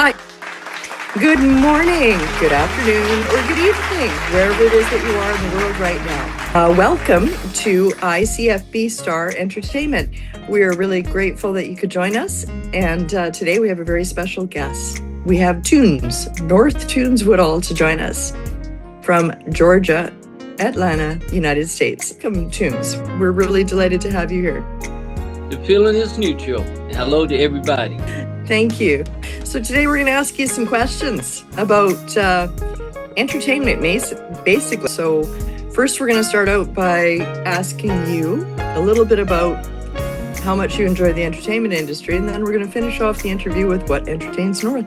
Hi. Good morning, good afternoon, or good evening, wherever it is that you are in the world right now. Welcome to Icfb Star Entertainment. We are really grateful that you could join us. And today we have a very special guest. We have Tunes, North Tunes Woodall, to join us from Georgia, Atlanta, United States. Welcome, Tunes. We're really delighted to have you here. The feeling is neutral. Hello to everybody. Thank you. So today we're going to ask you some questions about entertainment, basically. So first we're going to start out by asking you a little bit about how much you enjoy the entertainment industry, and then we're going to finish off the interview with what entertains North.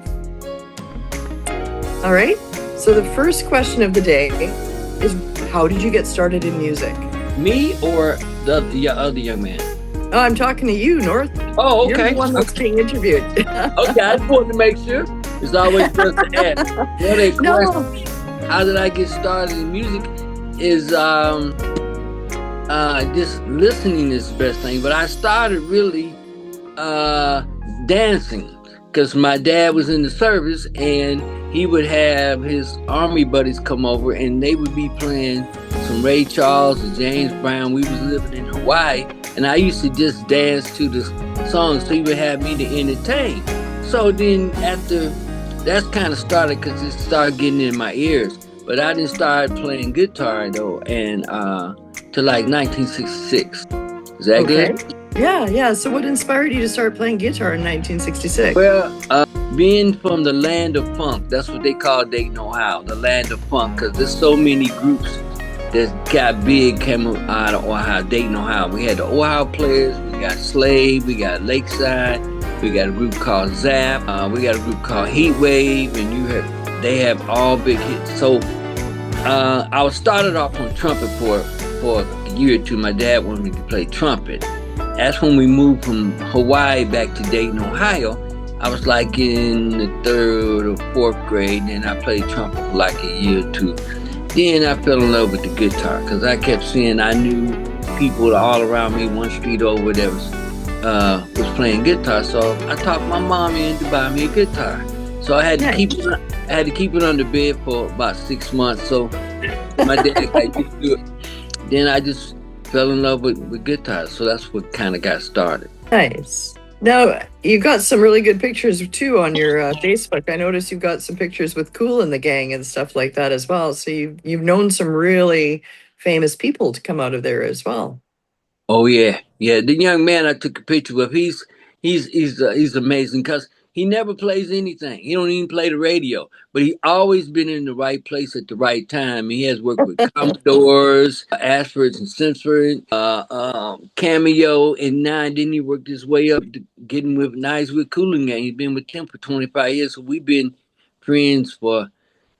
All right. So the first question of the day is, how did you get started in music? Me or the other young man? Oh, I'm talking to you, North. Oh, okay. You're the one that's being interviewed. Okay, I just wanted to make sure. It's always good to ask. What a question. No. How did I get started in music? Is just listening is the best thing. But I started really dancing because my dad was in the service and he would have his army buddies come over and they would be playing some Ray Charles and James Brown. We was living in Hawaii. And I used to just dance to the songs, so he would have me to entertain. So then after, that's kind of started because it started getting in my ears. But I didn't start playing guitar though, and to like 1966. Is that good? Yeah. So what inspired you to start playing guitar in 1966? Well, being from the land of funk, that's what they call Dayton, Ohio, the land of funk, because there's so many groups that got big, came out of Ohio, Dayton, Ohio. We had the Ohio Players, we got Slave, we got Lakeside, we got a group called Zap, we got a group called Heat Wave, and they have all big hits. So I was started off on trumpet for a year or two. My dad wanted me to play trumpet. That's when we moved from Hawaii back to Dayton, Ohio. I was like in the 3rd or 4th grade, and I played trumpet for like a year or two. Then I fell in love with the guitar because I kept seeing I knew people all around me, one street over that was playing guitar. So I talked my mom into buying me a guitar. So I had to keep it under bed for about 6 months. So my dad got used to it. Then I just fell in love with guitars. So that's what kind of got started. Nice. Now, you've got some really good pictures too on your Facebook. I noticed you've got some pictures with Kool and the Gang and stuff like that as well. So you've known some really famous people to come out of there as well. Oh yeah. The young man I took a picture with, he's amazing because he never plays anything. He don't even play the radio, but he always been in the right place at the right time. He has worked with Commodores, Ashfords and Simpson, Cameo, and now then he worked his way up to getting with Kool and Gang. He's been with them for 25 years, so we've been friends for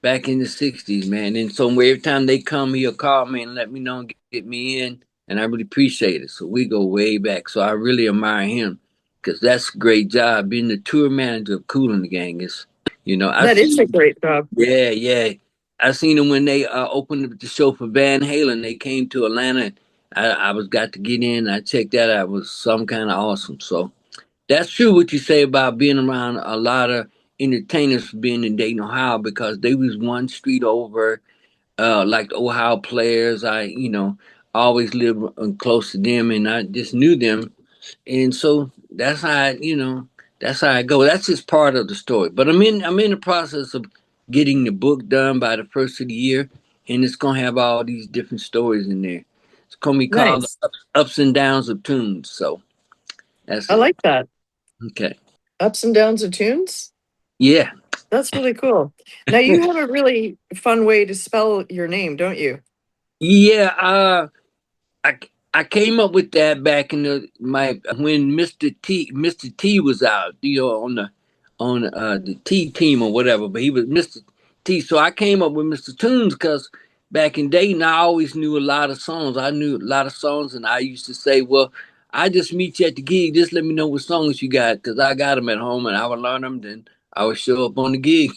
back in the 60s, man. And so every time they come, he'll call me and let me know and get me in. And I really appreciate it. So we go way back. So I really admire him because that's a great job. Being the tour manager of Kool and the Gang is, That is a great job. Yeah. I seen them when they opened the show for Van Halen. They came to Atlanta. I got to get in. I checked that out. It was some kind of awesome. So that's true what you say about being around a lot of entertainers being in Dayton, Ohio, because they was one street over, like the Ohio Players. I always lived close to them, and I just knew them, and so that's how that's how I go. That's just part of the story. But I'm in the process of getting the book done by the first of the year, and it's gonna have all these different stories in there. It's gonna be called Nice. Ups and Downs of Tunes. So that's I it. like that. Okay. Ups and downs of tunes. Yeah. That's really cool. Now you have a really fun way to spell your name, don't you? Yeah. I came up with that back in when Mr. T was out, on the T team or whatever, but he was Mr. T. So I came up with Mr. Tunes because back in Dayton I always knew a lot of songs. I knew a lot of songs, and I used to say, well, I just meet you at the gig. Just let me know what songs you got because I got them at home and I would learn them. Then I would show up on the gig.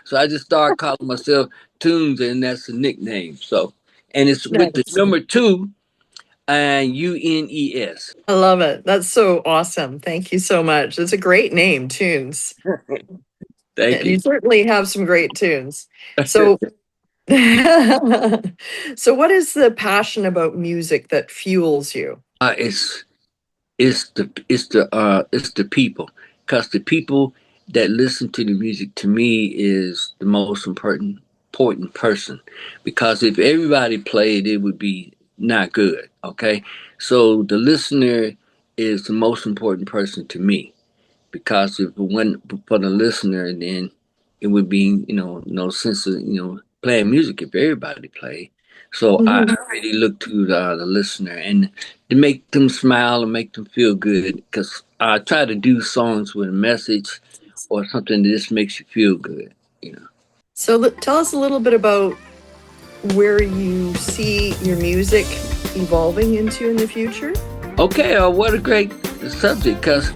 So I just started calling myself Tunes, and that's a nickname. So, and it's with the Nice. number 2. UNES. I love it. That's so awesome. Thank you so much. It's a great name, Tunes. Thank And you you. certainly have some great tunes. So, so what is the passion about music that fuels you? It's it's the people, because the people that listen to the music to me is the most important person, because if everybody played it would be not good. Okay, so the listener is the most important person to me, because if it wasn't for the listener, then it would be, no sense of, playing music if everybody played. So I Mhm. really look to the listener, and to make them smile and make them feel good, because I try to do songs with a message or something that just makes you feel good, you know. So tell us a little bit about where you see your music evolving into in the future. Okay, what a great subject, because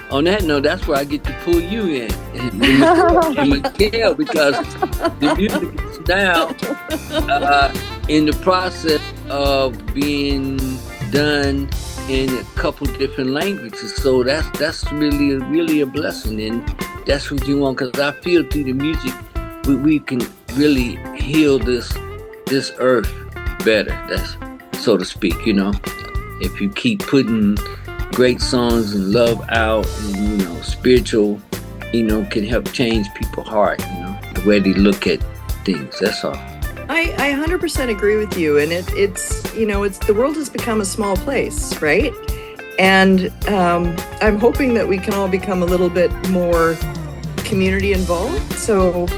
on that note, that's where I get to pull you in, and Miguel, because the music is now uh, in the process of being done in a couple different languages. So that's really a blessing, and that's what you want. Because I feel through the music, we can really heal this earth better. That's, so to speak. If you keep putting great songs and love out, and spiritual, can help change people's heart. The way they look at things. That's all. I 100% agree with you. And it's the world has become a small place, right? And I'm hoping that we can all become a little bit more community involved. So,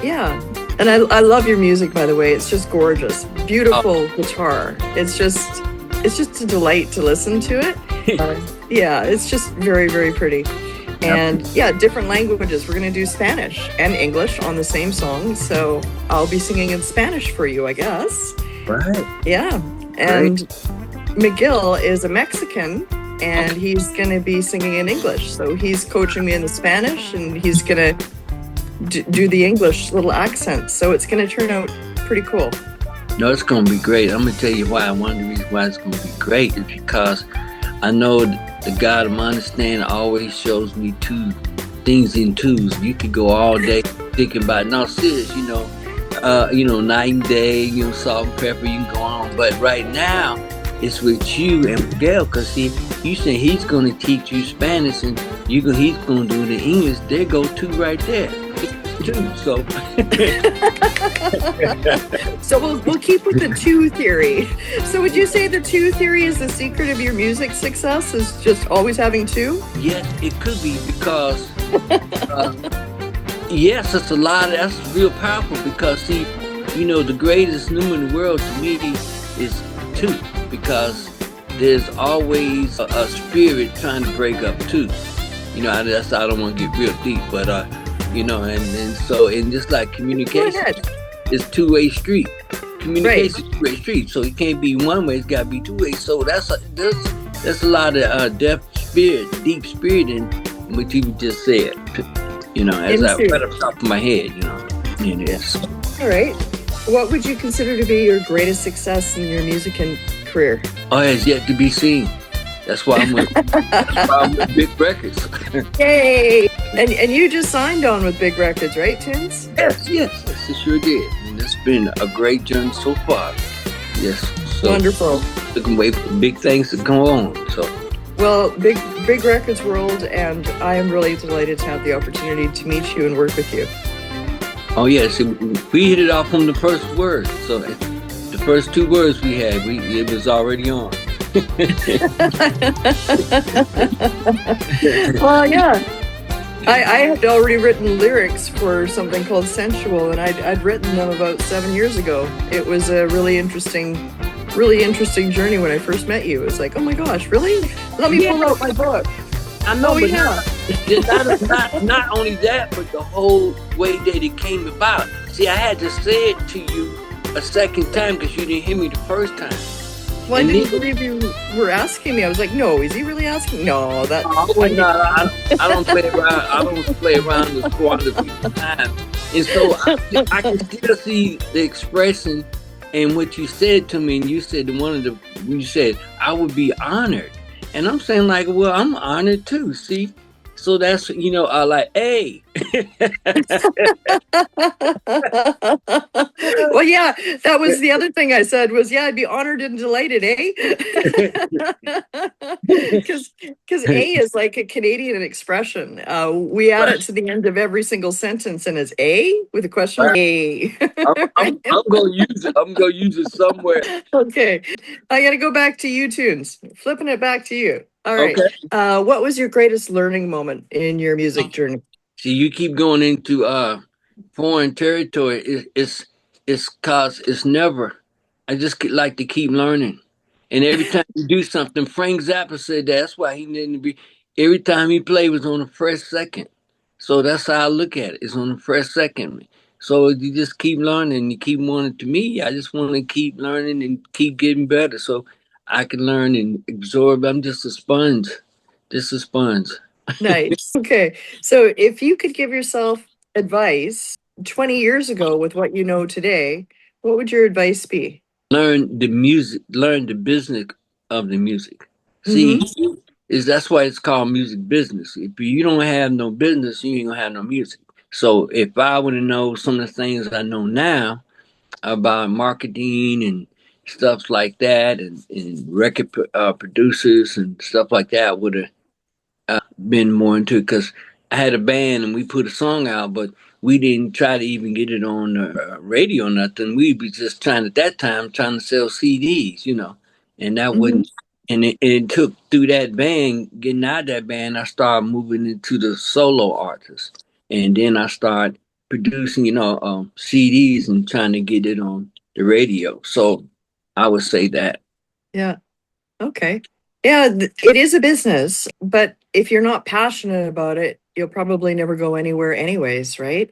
yeah. And I love your music, by the way. It's just gorgeous. Beautiful guitar. It's just a delight to listen to it. Yeah, it's just very, very pretty. And yeah, different languages. We're going to do Spanish and English on the same song. So I'll be singing in Spanish for you, I guess. Right. Yeah. And Miguel is a Mexican, and he's going to be singing in English. So he's coaching me in the Spanish, and he's going to do the English little accents. So it's going to turn out pretty cool. No, it's going to be great. I'm going to tell you why. One of the reasons why it's going to be great is because I know the God of my understanding always shows me things in twos. You could go all day thinking about, no, serious, night and day, salt and pepper, you can go on. But right now, it's with you and Miguel, because you said he's going to teach you Spanish, and he's going to do the English. There go two right there. Two, so. So we'll keep with the two theory. So would you say the two theory is the secret of your music success, is just always having two? Yes, it could be, because yes, it's that's real powerful, because see, the greatest number in the world to me is two, because there's always a spirit trying to break up two. I don't want to get real deep, but and just like communication, it's two-way street. Communication is two-way street, so it can't be one way; it's got to be two-way. So that's a lot of deep spirit in what you just said. As I right up top of my head, Yes. All right. What would you consider to be your greatest success in your music and career? Oh, it's yet to be seen. That's why I'm with Big Records. Yay! And you just signed on with Big Records, right, Tunes? Yes, it sure did. And it's been a great journey so far. Yes. So wonderful. Looking way for big things to go on. So. Well, big Records world, and I am really delighted to have the opportunity to meet you and work with you. Oh yes, we hit it off from the first word. So the first two words we had, it was already on. Well, yeah. I had already written lyrics for something called Sensual, and I'd written them about 7 years ago. It was a really interesting journey when I first met you. It was like, oh my gosh, really? Let me pull out my book. I know, not only that, but the whole way that it came about. See, I had to say it to you a second time because you didn't hear me the first time. Well, I didn't believe you were asking me. I was like, no, is he really asking? No, that. I don't play around. I don't play around with quality time. And so I can still see the expression and what you said to me. And you said you said I would be honored, and I'm saying like, well, I'm honored too. See, So that's, I like, hey. Well, yeah, that was the other thing I said was, yeah, I'd be honored and delighted, eh? Because A is like a Canadian expression. We add Right. it to the end of every single sentence, and it's A with a question mark. A. I'm gonna use it. I'm gonna use it somewhere. Okay, I got to go back to you tunes. Flipping it back to you. All right. Okay. What was your greatest learning moment in your music journey? See, you keep going into foreign territory. It's cause it's never. I just like to keep learning, and every time you do something, Frank Zappa said that's why he didn't be. Every time he played was on a fresh second, so that's how I look at it. It's on a fresh second. So you just keep learning. You keep wanting to me. I just want to keep learning and keep getting better, so I can learn and absorb. I'm just a sponge, just a sponge. Nice. Okay. So if you could give yourself advice 20 years ago with what you know today, what would your advice be? Learn the music, learn the business of the music. See, Mm-hmm. is that's why it's called music business. If you don't have no business, you ain't gonna have no music. So if I would have known some of the things I know now about marketing and stuff like that, and record producers and stuff like that, I would have been more into it because I had a band and we put a song out, but we didn't try to even get it on the radio or nothing. We be just trying at that time trying to sell CDs, and that Mm-hmm. wouldn't. And it took through that band, getting out of that band, I started moving into the solo artist, and then I started producing, CDs and trying to get it on the radio. So I would say that. Yeah. Okay. Yeah, it is a business, but if you're not passionate about it, you'll probably never go anywhere anyways, right?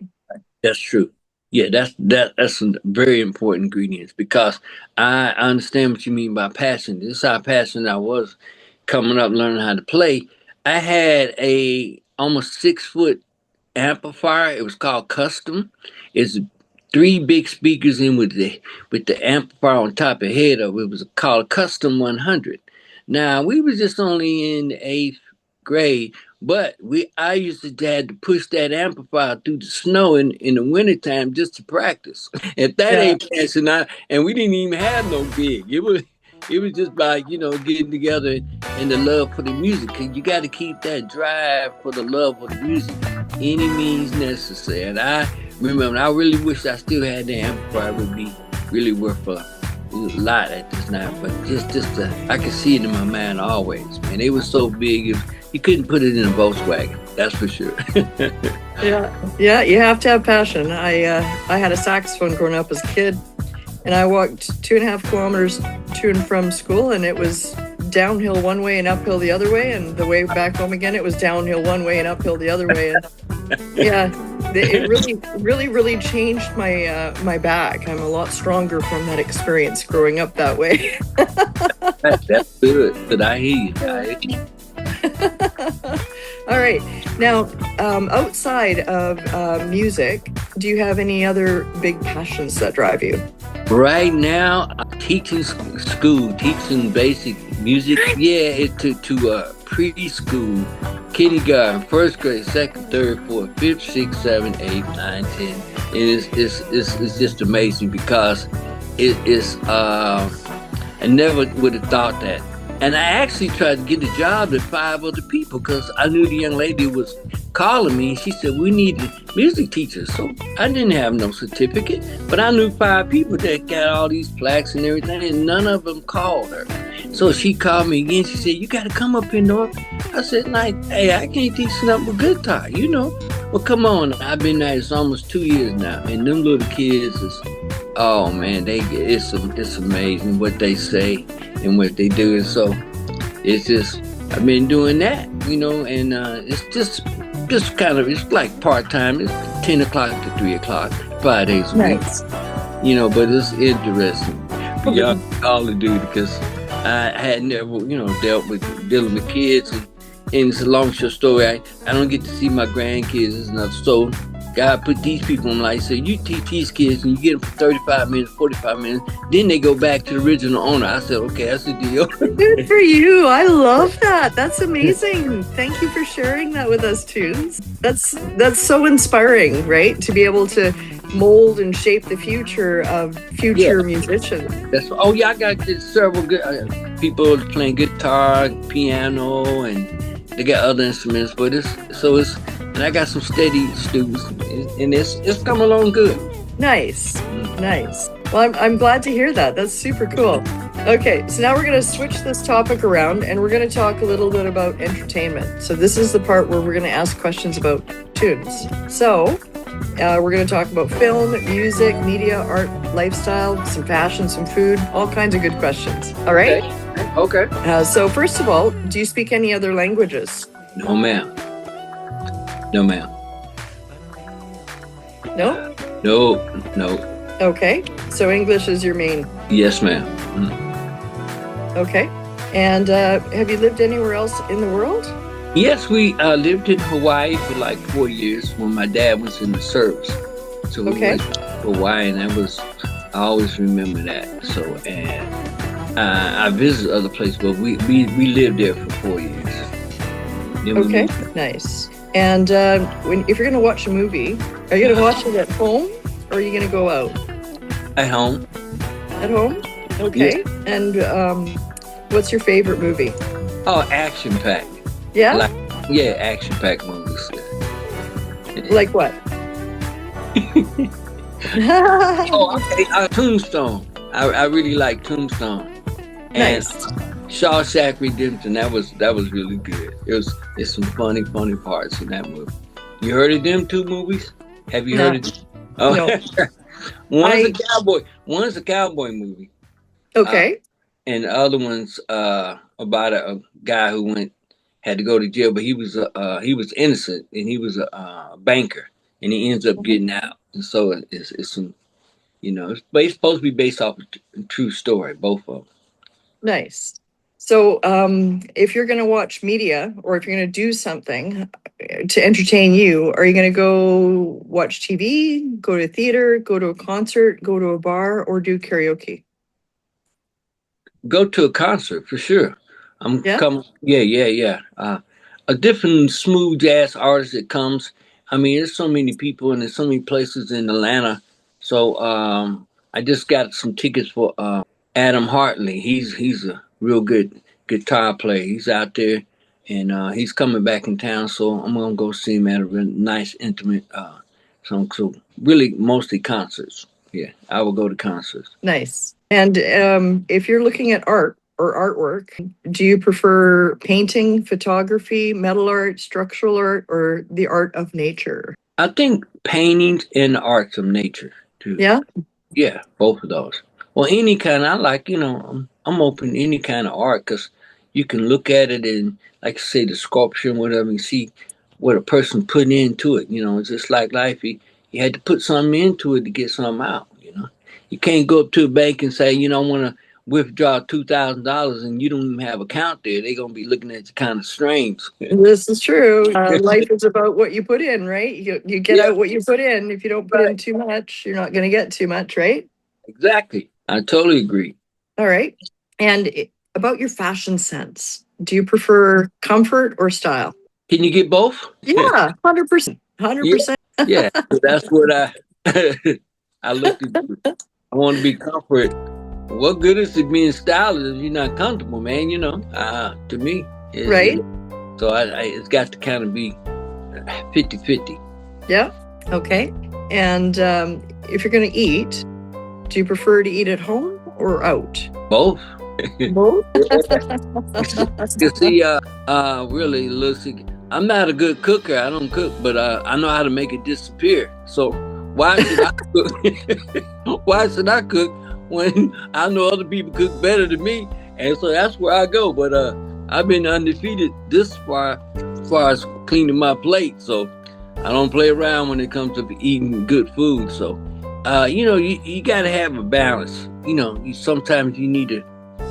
That's true. Yeah, that's a very important ingredient because I understand what you mean by passion. This is how passionate I was coming up learning how to play. I had a almost 6 foot amplifier. It was called custom. It's three big speakers in with the amplifier on top of head of it. It was called Custom 100. Now we was just only in the eighth grade, but I used to had to push that amplifier through the snow in the wintertime just to practice. If that Yeah. ain't passing out, and we didn't even have no gig. It was just like, getting together and the love for the music. Cause you got to keep that drive for the love of the music, any means necessary. And I remember, I really wish I still had the amplifier. It would be really worth a lot at this time. But I could see it in my mind always. Man, it was so big. You couldn't put it in a Volkswagen. That's for sure. Yeah. Yeah, you have to have passion. I had a saxophone growing up as a kid, and I walked 2.5 kilometers to and from school, and it was downhill one way and uphill the other way, and the way back home again, it was downhill one way and uphill the other way. And yeah, it really changed my back. I'm a lot stronger from that experience growing up that way. That's good. But I hear you. All right. Now, outside of music, do you have any other big passions that drive you? Right now, I'm teaching school, teaching basic music. Yeah, to preschool, kindergarten, first grade, second, third, fourth, fifth, sixth, seventh, eighth, ninth, 10. And it's just amazing because it is. I never would have thought that. And I actually tried to get a job at 5 other people because I knew the young lady was calling me. She said, we need music teachers. So I didn't have no certificate, but I knew 5 people that got all these plaques and everything, and none of them called her. So she called me again. She said, you got to come up here, North. I said, hey, I can't teach nothing but guitar, Well, come on. I've been at it almost 2 years now, and them little kids oh man, it's amazing what they say and what they do. And so it's just, I've been doing that, and it's just kind of, it's like part-time. It's 10 o'clock to 3 o'clock, 5 days a week, Nice. but it's interesting. Y'all all to do because I had never, dealing with kids, and it's a long short story. I don't get to see my grandkids. It's another story. God put these people on life. So you teach these kids and you get them for 35 minutes, 45 minutes. Then they go back to the original owner. I said, okay, that's the deal. Good for you. I love that. That's amazing. Thank you for sharing that with us, Tunes. That's so inspiring, right? To be able to mold and shape the future of future musicians. I got several good people playing guitar, piano, and they got other instruments. But and I got some steady students, and it's coming along good. Nice. Well, I'm glad to hear that. That's super cool. Okay, so now we're going to switch this topic around, and we're going to talk a little bit about entertainment. So this is the part where we're going to ask questions about tunes. So we're going to talk about film, music, media, art, lifestyle, some fashion, some food, all kinds of good questions. All right? Okay. So first of all, do you speak any other languages? No, ma'am. No, ma'am. No? No. Okay. So English is your main? Yes, ma'am. Okay. And have you lived anywhere else in the world? Yes, we lived in Hawaii for like 4 years when my dad was in the service. So we went to Hawaii, and I always remember that. So, and I visited other places, but we lived there for 4 years. Okay, nice. And if you're going to watch a movie, are you going to watch it at home or are you going to go out? At home. At home? Okay. Yeah. And what's your favorite movie? Oh, action-packed. Yeah? Action-packed movies. Like what? Tombstone. I really like Tombstone. Nice. And Shawshank Redemption. That was really good. It's some funny parts in that movie. You heard of them two movies? Have you heard of them? Oh. No. One's a cowboy movie. Okay. And the other one's about a guy who had to go to jail, but he was innocent, and he was a banker, and he ends up getting out. And so it's some, it's supposed to be based off a true story, both of them. Nice. So if you're going to watch media, or if you're going to do something to entertain you, are you going to go watch TV, go to theater, go to a concert, go to a bar, or do karaoke? Go to a concert for sure. Coming. Yeah. A different smooth jazz artist that comes. I mean, there's so many people and there's so many places in Atlanta. So I just got some tickets for Adam Hartley. He's a real good guitar player. He's out there, and he's coming back in town. So I'm gonna go see him at a really nice, intimate. So really, mostly concerts. Yeah, I will go to concerts. Nice. And if you're looking at art or artwork, do you prefer painting, photography, metal art, structural art, or the art of nature? I think paintings and the arts of nature too. Yeah? Yeah, both of those. Well, any kind. I like, I'm open to any kind of art because you can look at it and, like I say, the sculpture and whatever, and see what a person put into it. It's just like life. You had to put something into it to get something out. You can't go up to a bank and say, I want to withdraw $2,000 and you don't even have an account there. They're going to be looking at you kind of strange. This is true. Life is about what you put in, right? You get out what you put in. If you don't put in too much, you're not going to get too much, right? Exactly. I totally agree. All right. And about your fashion sense, do you prefer comfort or style? Can you get both? Yeah, 100%. 100%. Yeah, that's what I looked at. I want to be comfort. What good is it being stylish if you're not comfortable, man? To me. Right. So it's got to kind of be 50-50. Yeah. Okay. And if you're going to eat, do you prefer to eat at home or out? Both. Both? You see, really, listen, I'm not a good cooker. I don't cook, but I know how to make it disappear. So why should I cook? Why should I cook when I know other people cook better than me? And so that's where I go. But I've been undefeated this far as far as cleaning my plate. So I don't play around when it comes to eating good food. So, you got to have a balance. Sometimes you need to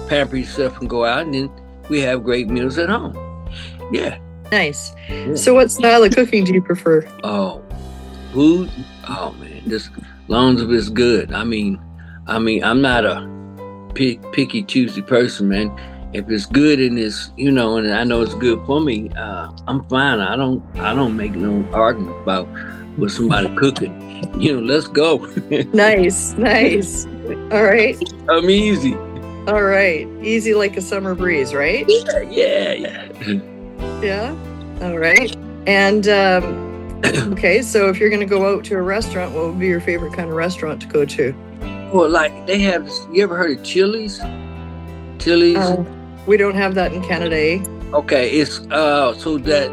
pamper yourself and go out, and then we have great meals at home. Yeah. Nice. Yeah. So what style of cooking do you prefer? Oh, Food, oh man, just long as it's good. I'm not a picky choosy person, man. If it's good and it's and I know it's good for me, I'm fine. I don't make no argument about what somebody cooking. Let's go. Nice, nice. All right. I'm easy. All right. Easy like a summer breeze, right? Yeah. Yeah. All right. And okay, so if you're going to go out to a restaurant, what would be your favorite kind of restaurant to go to? Well, like they have. You ever heard of Chili's? Chili's. We don't have that in Canada, eh? Okay, it's so that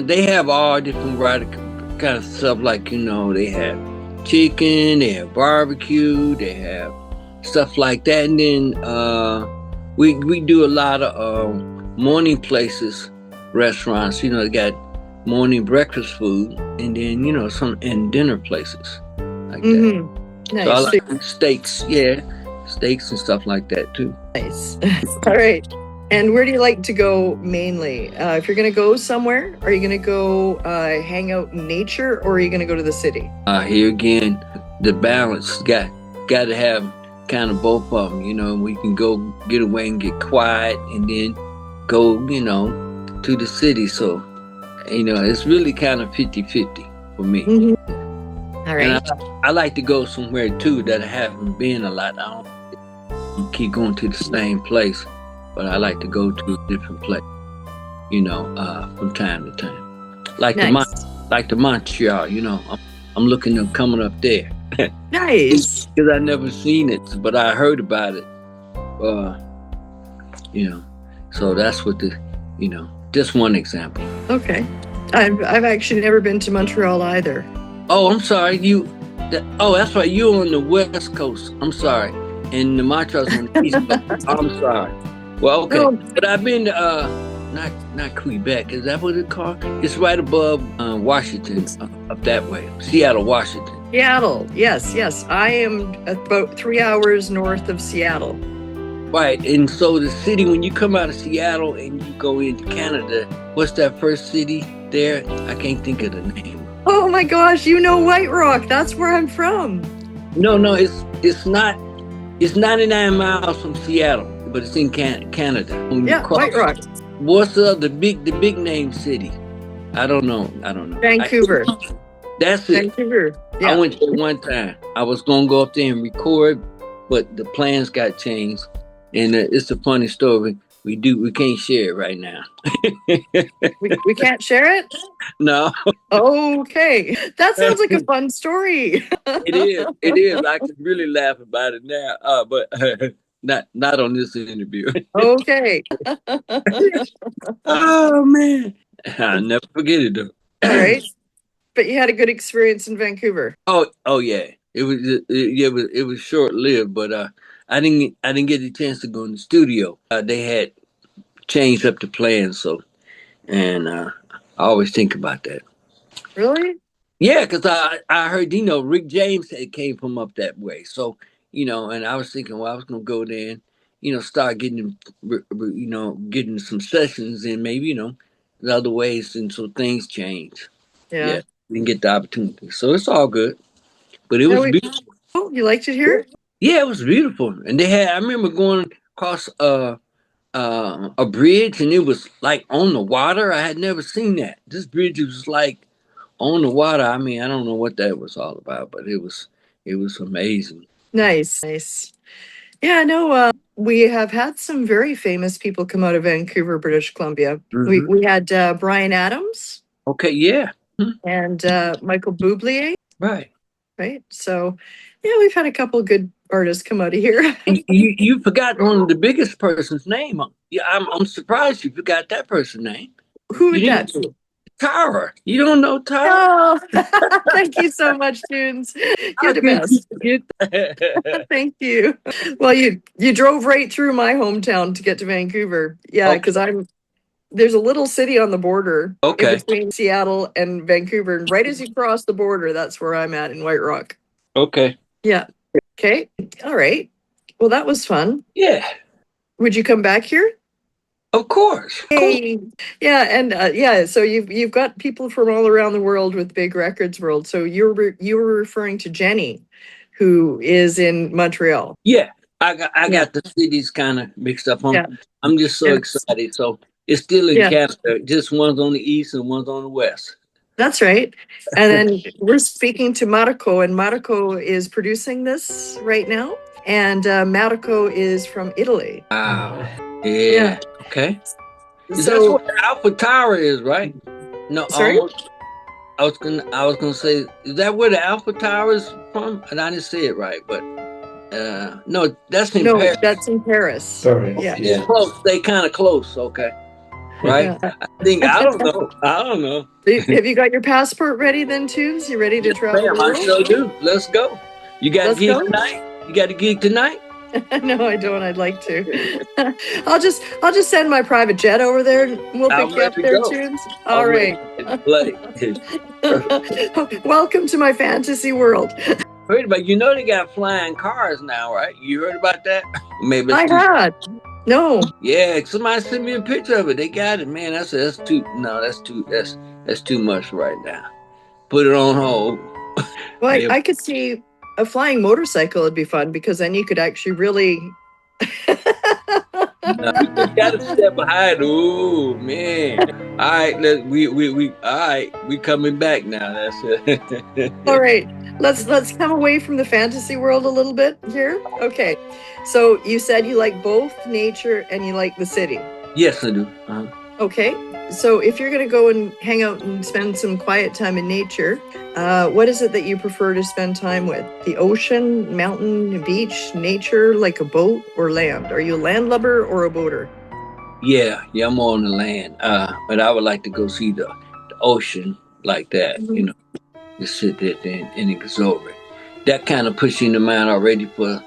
they have all different variety kind of stuff, like they have chicken, they have barbecue, they have stuff like that, and then we do a lot of morning places, restaurants. They got morning breakfast food, and then some and dinner places like that. Nice. So I like steaks, steaks and stuff like that too. Nice. All right. And where do you like to go mainly? If you're going to go somewhere, are you going to go hang out in nature, or are you going to go to the city? Here again, the balance got to have kind of both of them. We can go get away and get quiet, and then go, to the city. So, it's really kind of 50-50 for me. All right. And I like to go somewhere too that I haven't been a lot. I don't keep going to the same place, but I like to go to a different place, from time to time. Like the Montreal, I'm looking at coming up there. Nice. Because I never seen it, but I heard about it. So that's what just one example. Okay. I've actually never been to Montreal either. Oh, I'm sorry. That's right. You're on the West Coast. I'm sorry. And the Montreal's on the East Coast. I'm sorry. Well, okay. No. But I've been to, not Quebec. Is that what it's called? It's right above Washington, up that way. Seattle, Washington. Seattle. Yes. I am about 3 hours north of Seattle. Right. And so the city, when you come out of Seattle and you go into Canada, what's that first city there? I can't think of the name. Oh my gosh, White Rock. That's where I'm from. No, it's not. It's 99 miles from Seattle, but it's in Canada. White Rock. What's the big name city? I don't know. Vancouver. That's it. Vancouver. Yeah. I went there one time. I was gonna go up there and record, but the plans got changed. And it's a funny story. We can't share it right now. we can't share it? No. Okay. That sounds like a fun story. It is. I can really laugh about it now. But not on this interview. Okay. Oh man. I'll never forget it though. All right. But you had a good experience in Vancouver. Oh yeah. It was short lived, but I didn't get the chance to go in the studio. They had changed up the plans, and I always think about that. Really? Yeah, because I heard Rick James came from up that way, so and I was thinking, well, I was gonna go there and start getting getting some sessions and maybe the other ways, and so things change. Yeah. Didn't get the opportunity, so it's all good. But it was beautiful. Oh, you liked it here? Yeah, it was beautiful, and I remember going across a bridge, and it was like on the water. I had never seen that. This bridge was like on the water. I mean, I don't know what that was all about, but it was amazing. Nice. Yeah, no, we have had some very famous people come out of Vancouver, British Columbia. Mm-hmm. We had Bryan Adams. Okay, yeah. And Michael Bublé. Right. So, yeah, we've had a couple good artists come out of here. You forgot one of the biggest person's name. Yeah, I'm surprised you forgot that person's name. Who would that be? Tara. You don't know Tara? Oh, thank you so much, Tunes. You're the best. Thank you. Well, you drove right through my hometown to get to Vancouver. Yeah, because there's a little city on the border in between Seattle and Vancouver. And right as you cross the border, that's where I'm at in White Rock. Okay. Yeah. Okay. All right. Well, that was fun. Yeah. Would you come back here? Of course, of course. Hey, yeah, and yeah, so you've got people from all around the world with big records world. So you were referring to Jenny, who is in Montreal. Yeah, I Yeah, got the cities kind of mixed up. yeah, I'm just so and excited. So it's still in yeah, Canada. Just one's on the east and one's on the west. that's right. And then we're speaking to Marco, and Marco is producing this right now. And Marco is from Italy. Wow. Yeah. Yeah. Okay. Is that So, where the Alpha Tower is, right? No, sorry? almost. I was gonna say, is that where the Alpha Tower is from? And I didn't say it right, but no, that's in No, Paris. that's in Paris. Paris, Yeah. yeah. Close. They kind of close. Okay. Right. Yeah. I think I don't know. I don't know. Have you got your passport ready then, Tubes? You ready to Yes, travel ma'am. the I world? sure do. Let's go. You got a Let's gig go. tonight? You got a gig tonight? No, I don't. I'd like to. I'll just send my private jet over there and we'll I'm pick you ready up to there, go. Tubes. All I'm ready right. to play. Perfect. Welcome to my fantasy world. Wait a minute. You know they got flying cars now, right? You heard about that? Maybe it's I too. had. No. Yeah, somebody sent me a picture of it. They got it, man. That's too. No, that's too much right now. Put it on hold. Well, Yeah, I could see a flying motorcycle would be fun because then you could actually really. no, you gotta step behind. Oh man! All right, we all right. We coming back now. That's All it. right, let's come away from the fantasy world a little bit here. Okay, so you said you like both nature and you like the city. Yes, I do. Okay, so if you're going to go and hang out and spend some quiet time in nature, what is it that you prefer to spend time with? The ocean, mountain, beach, nature, like a boat, or land? Are you a landlubber or a boater? Yeah, I'm on the land. But I would like to go see the ocean like that. Mhm. Just sit there and absorb it. That kind of puts you in the mind already for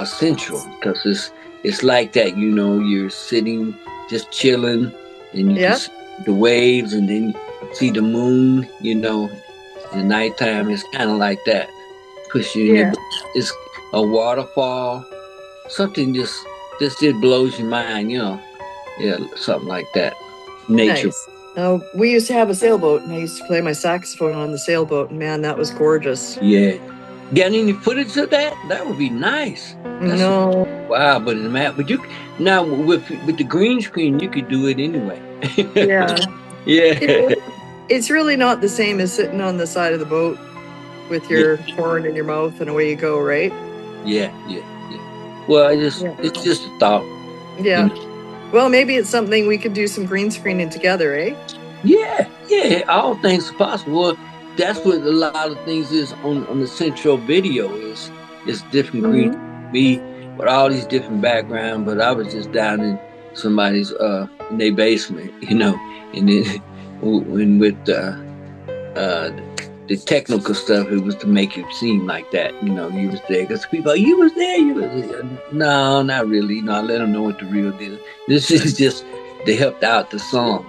Central, because it's like that. You're sitting, just chilling, and you can Yeah, see the waves, and then you see the moon. The nighttime is kind of like that. Push you in there. yeah, But it's a waterfall, something just it blows your mind. Yeah, something like that. Nature. nice. We used to have a sailboat, and I used to play my saxophone on the sailboat, and man, that was gorgeous. Yeah. Got any footage of that? That would be nice. That's No, wow. But in the map, but you now with the green screen, you could do it anyway. yeah, Yeah. it's really not the same as sitting on the side of the boat with Yeah. your horn in your mouth and away you go, right? Yeah. Well, Yeah. it's just a thought. You Yeah. know. Well, maybe it's something we could do some green screening together, eh? Yeah. All things are possible. Well, that's what a lot of things is on the central video is different green Hmm. me with all these different background. But I was just down in somebody's in their basement, and then when with uh the technical stuff, it was to make it seem like that. You was there because people, you was there, you was there. No, not really. I let them know what the real deal. This is just they helped out the song.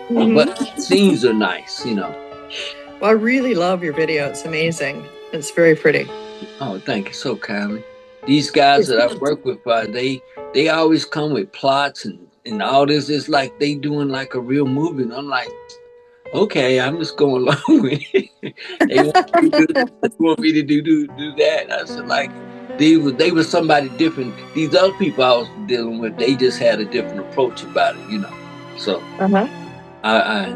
Hmm. But scenes are nice. Well, I really love your video. It's amazing. It's very pretty. Oh, thank you so kindly. These guys that I work with, they always come with plots and all this. It's like they doing like a real movie. And I'm like, okay, I'm just going along with it. They want me to do, they want me to do that. I said like they were somebody different. These other people I was dealing with, they just had a different approach about it. So Uh-huh.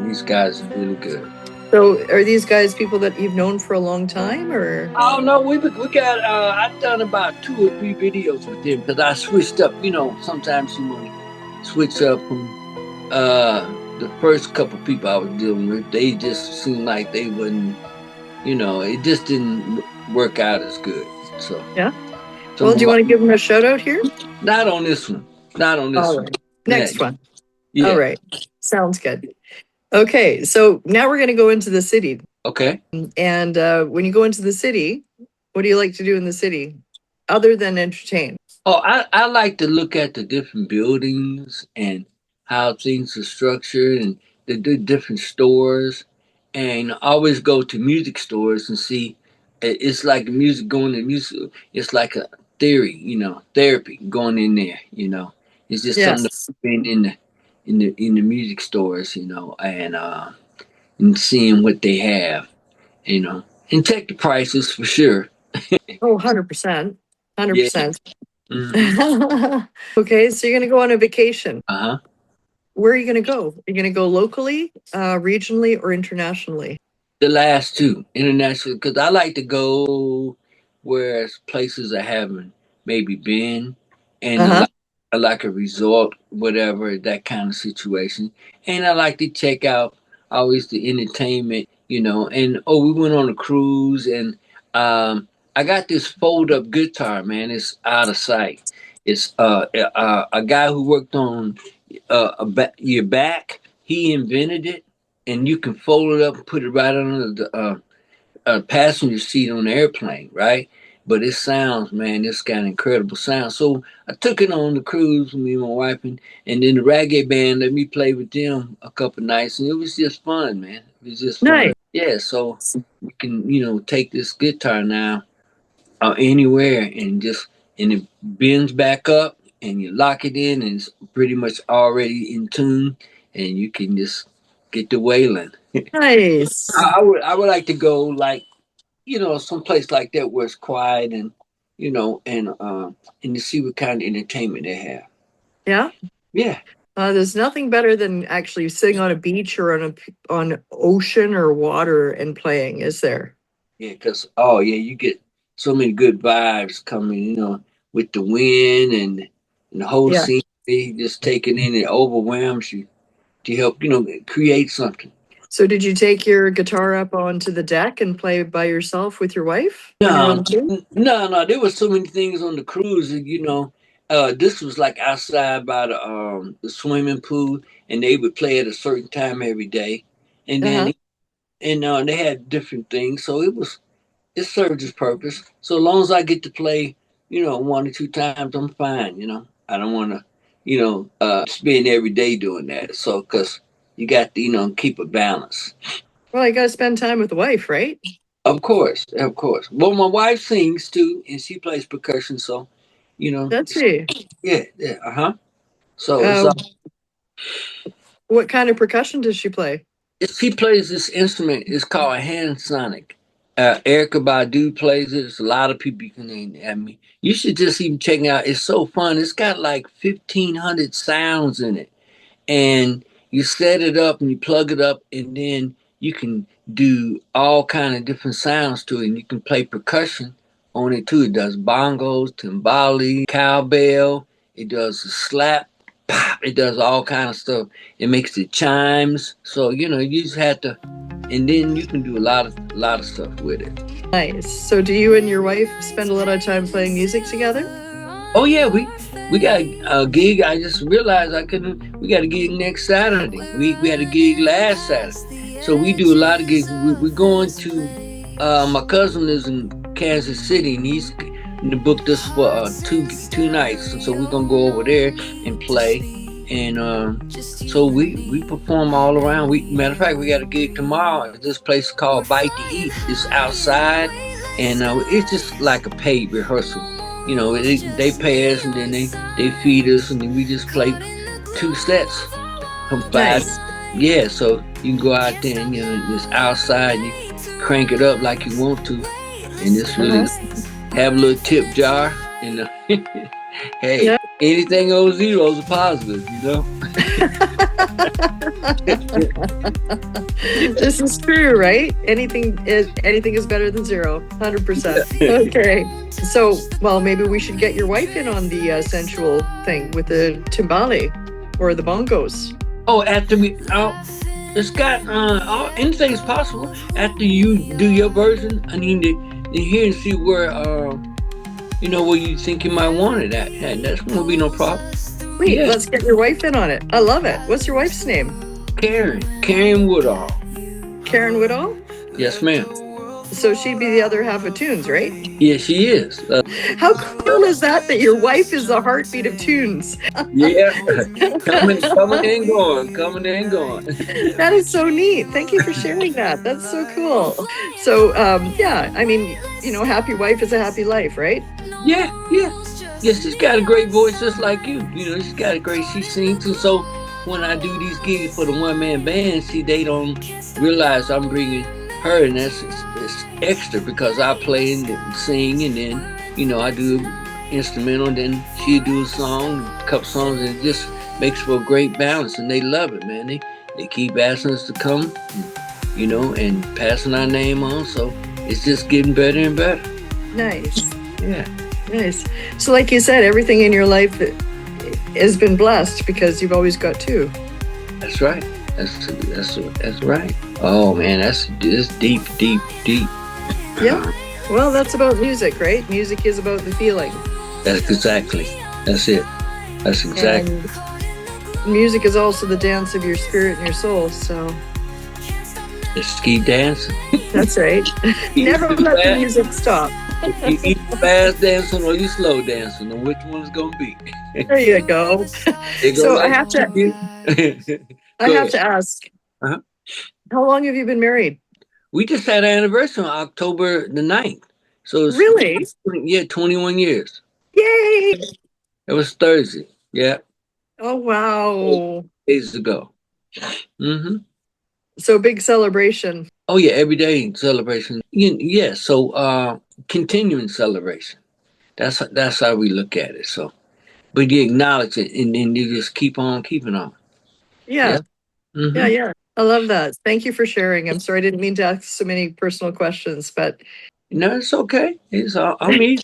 these guys are really good. So, are these guys people that you've known for a long time, or? Oh no, we got. I've done about 2 or 3 videos with them because I switched up. Sometimes you want to switch up from the first couple people I was dealing with. They just seemed like they wouldn't. It just didn't work out as good. So Yeah. some Well, do of you my, want to give them a shout out here? not on this one, not on this All one. right. Yeah, Next one. All yeah. right. Sounds good. Okay. So now we're going to go into the city. Okay. And when you go into the city, what do you like to do in the city other than entertain? Oh, I like to look at the different buildings and how things are structured and the different stores, and always go to music stores and see. It's like music going to music. It's like a therapy going in there. It's just something Yes. that's been in the music stores, and seeing what they have, and check the prices for sure. Oh, 100%. Yeah. 100%. Hmm. Okay, so you're going to go on a vacation. Uh-huh. Where are you going to go? Are you going to go locally, regionally, or internationally? The last two, international, because I like to go where places I haven't maybe been, and Uh-huh. I like a resort, whatever, that kind of situation. And I like to check out always the entertainment, And we went on a cruise, and I got this fold up guitar, man. It's out of sight. It's a guy who worked on your back. He invented it, and you can fold it up and put it right under the passenger seat on the airplane, right? But it sounds, man, it's got incredible sound. So I took it on the cruise with me and my wife, and then the reggae band let me play with them a couple nights, and it was just fun, man. It was just fun. Nice. Yeah, so we can, take this guitar now anywhere and it bends back up, and you lock it in, and it's pretty much already in tune, and you can just get to wailing. Nice. I would like to go like someplace like that where it's quiet and and to see what kind of entertainment they have. Yeah. Yeah, There's nothing better than actually sitting on a beach or on ocean or water and playing, is there? yeah, because oh yeah, you get so many good vibes coming, with the wind and the whole Yeah. scenery. Just taking in it overwhelms you to help create something. So did you take your guitar up onto the deck and play by yourself with your wife when you were on No, the cruise? no. There were so many things on the cruise. That, this was like outside by the swimming pool, and they would play at a certain time every day, and Uh-huh. then they had different things. So it served its purpose. So as long as I get to play, one or two times, I'm fine. I don't want to, spend every day doing that. So because you got to keep a balance. Well, you got to spend time with the wife, right? Of course, of course. Well, my wife sings too, and she plays percussion. So, That's it. yeah, yeah, uh-huh. So Uh, what kind of percussion does she play? she plays this instrument. It's called a hand sonic. Erica Badu plays it. There's a lot of people you can name. I mean, you should just even check it out. It's so fun. It's got like 1,500 sounds in it, and you set it up and you plug it up, and then you can do all kind of different sounds to it, and you can play percussion on it too. It does bongos, timbali, cowbell. It does a slap, pop. It does all kind of stuff. It makes the chimes. So you just have to, and then you can do a lot of stuff with it. Nice. So do you and your wife spend a lot of time playing music together? Oh yeah, we got a gig. I just realized I couldn't. We got a gig next Saturday. We had a gig last Saturday, so we do a lot of gigs. We're going to. My cousin is in Kansas City, and he's booked us for two nights. So we're gonna go over there and play, and so we perform all around. Matter of fact, we got a gig tomorrow at this place called Bite to Eat. It's outside, and it's just like a paid rehearsal. They pay us, and then they feed us, and then we just play two sets from five. Nice. Yeah, so you can go out there and just outside, you crank it up like you want to, and just really have a little tip jar. And hey, Yeah. anything over zero is a positive, This is true, right? Anything is better than zero. 100%. Okay. So, well, maybe we should get your wife in on the sensual thing with the timbale or the bongos. Oh, after it's got anything's possible. After you do your version, I need to hear and see where where you think you might want it at. And that's won't be no problem. Sweet. Yeah. Let's get your wife in on it. I love it. What's your wife's name? Karen Woodall. Karen Woodall? Yes, ma'am. So she'd be the other half of Tunes, right? Yeah, she is. How cool is that your wife is the heartbeat of Tunes? Yeah, coming and going, coming and going. That is so neat. Thank you for sharing that. That's so cool. So, yeah, I mean, happy wife is a happy life, right? Yeah. Yes, she's got a great voice just like you. You know, she's got a great, she sings. And so when I do these gigs for the one man band, see, they don't realize I'm bringing her, and it's extra because I play and sing, and then, you know, I do instrumental, and then she do a song, a couple songs, and it just makes for a great balance, and they love it, man. They keep asking us to come, you know, and passing our name on, so it's just getting better and better. Nice. Yeah. Nice. So like you said, everything in your life has been blessed because you've always got two. That's right. That's right. Oh man, that's deep. Yeah. Well, that's about music, right? Music is about the feeling. That's exactly. That's it. That's exactly. And music is also the dance of your spirit and your soul. So Just keep dancing. that's right. Never let the music stop. You either fast dancing or you slow dancing, and which one's gonna be? There you go. So I have to ask, Uh-huh. how long have you been married? We just had our anniversary on October the 9th. So it's Really? 21 years. Yay! It was Thursday. Yeah. Oh, wow. Days ago. Mm-hmm. So big celebration. Oh yeah, every day celebration. Yeah, so continuing celebration. That's how we look at it. So, but you acknowledge it, and then you just keep on keeping on. Yeah. Mm-hmm. Yeah. I love that. Thank you for sharing. I'm sorry I didn't mean to ask so many personal questions, but No, it's okay. It's all. I mean,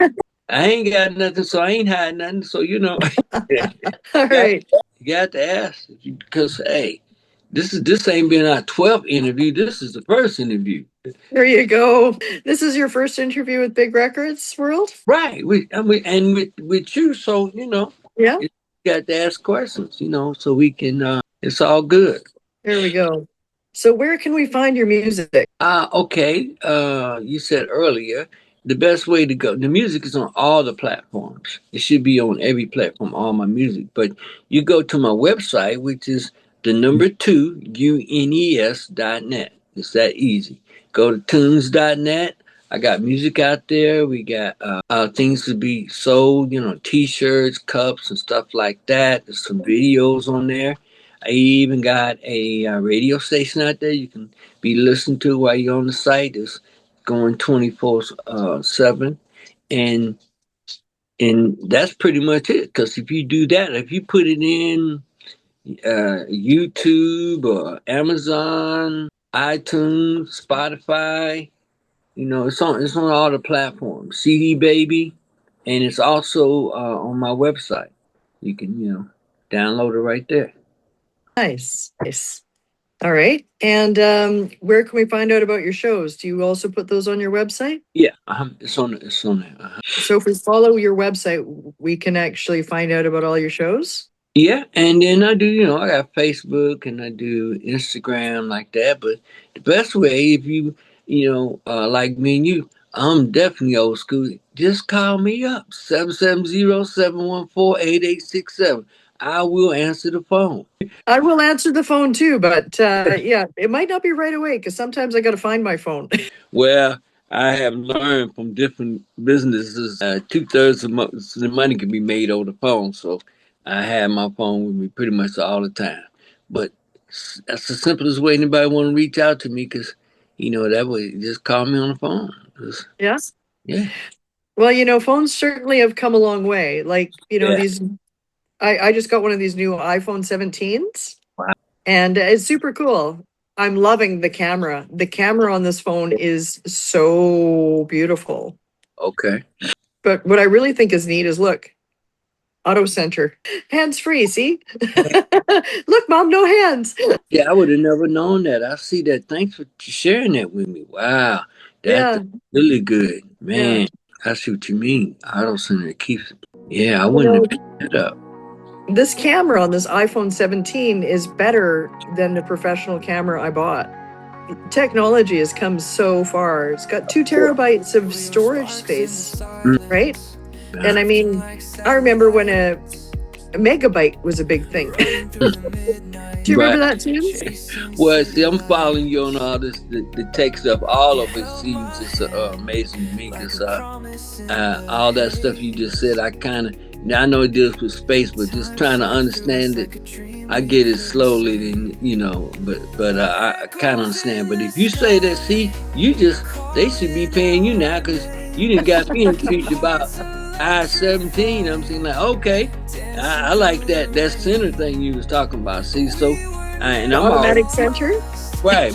I ain't got nothing, so I ain't had nothing. So you know, all right. you got to ask because hey, this ain't been our 12th interview. This is the first interview. There you go. This is your first interview with Big Records World? Right. With you, so you know, Yeah. you got to ask questions, you know, so we can. It's all good. There we go. So where can we find your music? Okay. You said earlier the best way to go. The music is on all the platforms. It should be on every platform, all my music. But you go to my website, which is the number 2 unes.net. It's that easy. Go to tunes.net. I got music out there. We got things to be sold, you know, t-shirts, cups, and stuff like that. There's some videos on there. I even got a radio station out there you can be listening to while you're on the site. It's going 24/7, and that's pretty much it. Because if you do that, if you put it in YouTube or Amazon, iTunes, Spotify, you know, it's on all the platforms. CD Baby, and it's also on my website. You can download it right there. Nice. All right. And where can we find out about your shows? Do you also put those on your website? Yeah, it's on there. So if we follow your website, we can actually find out about all your shows? Yeah, and then I do, I got Facebook and I do Instagram like that. But the best way, if you, like me and you, I'm definitely old school. Just call me up, 770-714-8867. I will answer the phone. I will answer the phone too, but yeah, it might not be right away because sometimes I got to find my phone. Well, I have learned from different businesses, 2/3 of the money can be made over the phone. So I have my phone with me pretty much all the time. But that's the simplest way anybody want to reach out to me because, that way just call me on the phone. Yes. Yeah. Well, phones certainly have come a long way. Like, these, I just got one of these new iPhone 17s. Wow. And it's super cool. I'm loving the camera. The camera on this phone is so beautiful. Okay. But what I really think is neat is look, auto center, hands free. See, look, Mom, no hands. Yeah, I would have never known that. I see that. Thanks for sharing that with me. Wow, that's really good, man. Yeah. I see what you mean. Auto center keeps it. Yeah, I wouldn't have picked it up. This camera on this iPhone 17 is better than the professional camera I bought. Technology has come so far. It's got 2 terabytes of storage space, right? Yeah. And I mean, I remember when a megabyte was a big thing. Do you remember that too? Well, see, I'm following you on all this, the tech stuff. All of it seems just amazing to me because all that stuff you just said, I kind of Now I know it deals with space, but just trying to understand it, I get it slowly, and I kind of understand. But if you say that, see, they should be paying you now because you didn't got me intrigued about I-17. I'm saying like, okay, I like that center thing you was talking about. See, so and The I'm already automatic center. right.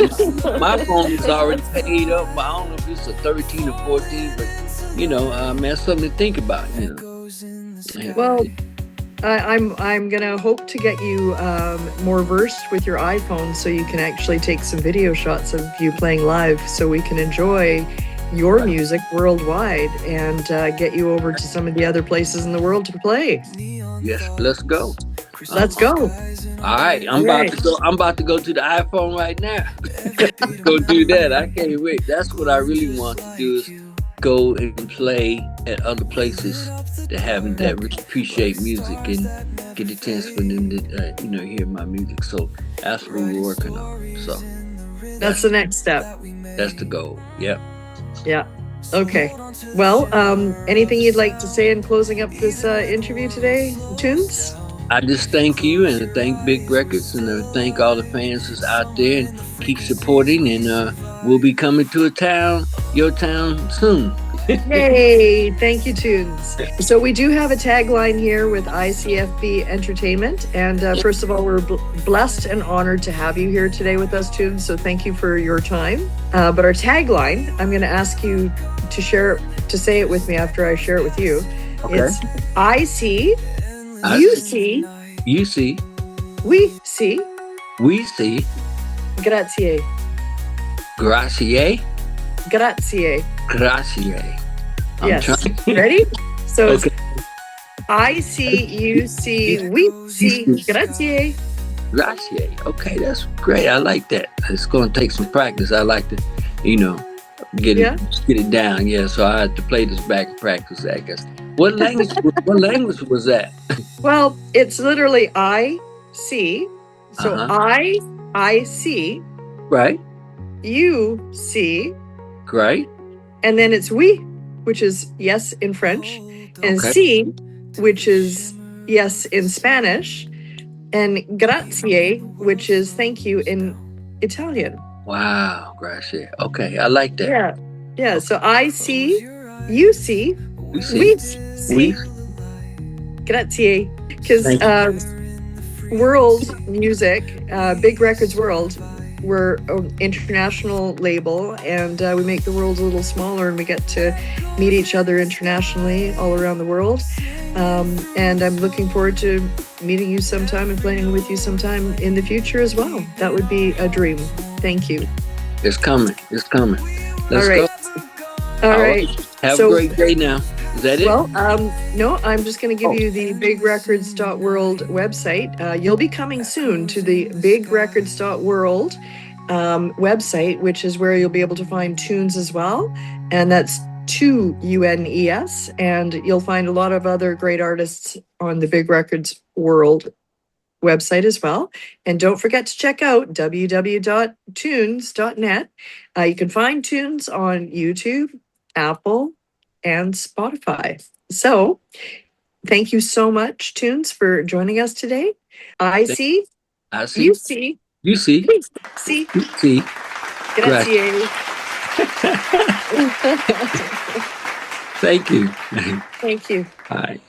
My phone is already paid up. I don't know if it's a 13 or 14, but man, that's something to think about. Well, I'm gonna hope to get you more versed with your iPhone so you can actually take some video shots of you playing live, so we can enjoy your music worldwide and get you over to some of the other places in the world to play. Yes, let's go. Let's go. All right, I'm about to go. I'm about to go to the iPhone right now. Go do that. I can't wait. That's what I really want to do, is go and play at other places that really appreciate music and get a chance for them to hear my music. So that's what we're working on. So that's the next step. That's the goal. Yep. Yeah. Okay. Well, anything you'd like to say in closing up this interview today, Tunes? I just thank you, and I thank Big Records, and I thank all the fans that's out there, and keep supporting, and we'll be coming to your town soon. Yay! Thank you, Tunes. So we do have a tagline here with ICFB Entertainment, and first of all, we're blessed and honored to have you here today with us, Tunes. So thank you for your time. But our tagline, I'm going to ask you to say it with me after I share it with you. Okay. It's I see. You see. You see. We see. We see. Grazie. Grazie. Grazie. Grazie. Yes. Ready? So okay. I see, you see, we see. Grazie. Grazie. Okay, that's great. I like that. It's going to take some practice. I like to, get it down. Yeah. So I had to play this back and practice that, I guess. What language was that? Well, it's literally I see. So I see. Right. You see. Right. And then it's we, which is yes in French, and si, which is yes in Spanish, and grazie, which is thank you in Italian. Wow, grazie. Okay, I like that. Yeah. Yeah. So I see, you see. We see. Grazie. Because world music, Big Records World, we're an international label, and we make the world a little smaller, and we get to meet each other internationally all around the world. And I'm looking forward to meeting you sometime and playing with you sometime in the future as well. That would be a dream. Thank you. It's coming. Let's go. All right. Have a great day now. Is that it? Well, no, I'm just going to give you the bigrecords.world website. You'll be coming soon to the bigrecords.world website, which is where you'll be able to find Tunes as well. And that's TUNES. And you'll find a lot of other great artists on the Big Records World website as well. And don't forget to check out www.tunes.net. You can find Tunes on YouTube, Apple, and Spotify. So thank you so much, Tunes, for joining us today. I see. You see. You see. See. You see. Grazie. Thank you. Thank you. All right.